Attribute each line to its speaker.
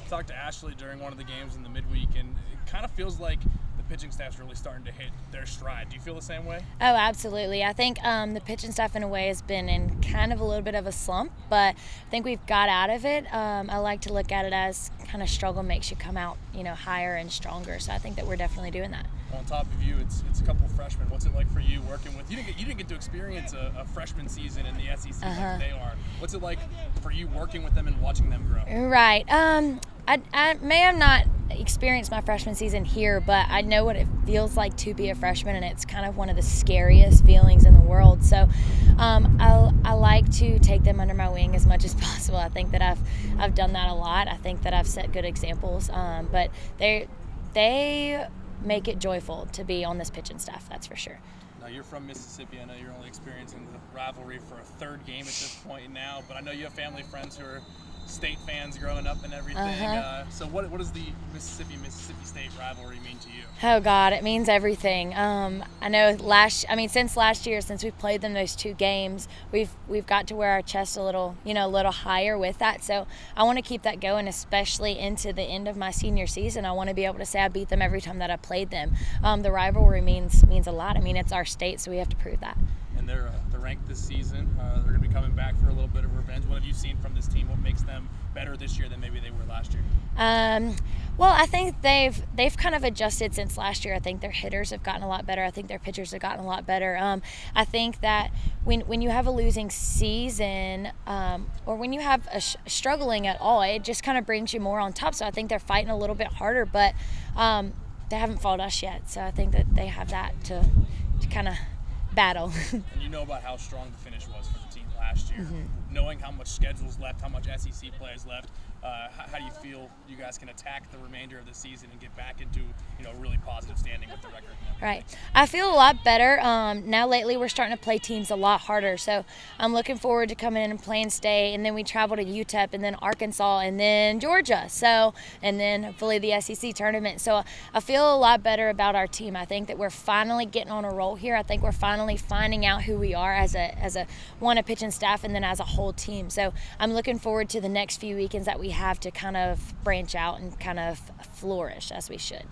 Speaker 1: talked to Ashley during one of the games in the midweek, and it kind of feels like the pitching staff's really starting to hit their stride. Do you feel the same way?
Speaker 2: Oh, absolutely. I think the pitching staff in a way has been in kind of a little bit of a slump, but I think we've got out of it. I like to look at it as kind of struggle makes you come out, higher and stronger. So I think that we're definitely doing that.
Speaker 1: On top of you, it's a couple of freshmen. What's it like for you working with? You didn't get to experience a freshman season in the SEC like they are. What's it like for you working with them and watching them grow?
Speaker 2: Right. I may have not experienced my freshman season here, but I know what it feels like to be a freshman, and it's kind of one of the scariest feelings in the world. So I like to take them under my wing as much as possible. I think that I've done that a lot. I think that I've set good examples. But they make it joyful to be on this pitching staff, that's for sure.
Speaker 1: Now, you're from Mississippi. I know you're only experiencing the rivalry for a third game at this point now, but I know you have family, friends who are State fans growing up and everything. So what does the Mississippi State rivalry mean to you?
Speaker 2: Oh God, it means everything. I know since last year, since we've played them those 2 games, we've got to wear our chest a little higher with that. So I want to keep that going, especially into the end of my senior season. I want to be able to say I beat them every time that I played them. The rivalry means a lot. I mean, it's our state, so we have to prove that.
Speaker 1: And they're ranked this season. They're going to be coming back for a little bit of revenge. What have you seen from this team? What makes them better this year than maybe they were last year?
Speaker 2: Well, I think they've kind of adjusted since last year. I think their hitters have gotten a lot better. I think their pitchers have gotten a lot better. I think that when you have a losing season or when you have struggling at all, it just kind of brings you more on top. So I think they're fighting a little bit harder, but they haven't fought us yet. So I think that they have that to kind of battle.
Speaker 1: And you know about how strong the finish was for the team last year. Knowing how much schedule's left, how much SEC play is left, how do you feel you guys can attack the remainder of the season and get back into really positive standing with the record?
Speaker 2: Right. I feel a lot better. Now lately we're starting to play teams a lot harder. So I'm looking forward to coming in and playing state, and then we travel to UTEP and then Arkansas and then Georgia. And then hopefully the SEC tournament. So I feel a lot better about our team. I think that we're finally getting on a roll here. I think we're finally finding out who we are as a pitching staff and then as a whole team. So I'm looking forward to the next few weekends that we have to kind of branch out and kind of flourish as we should.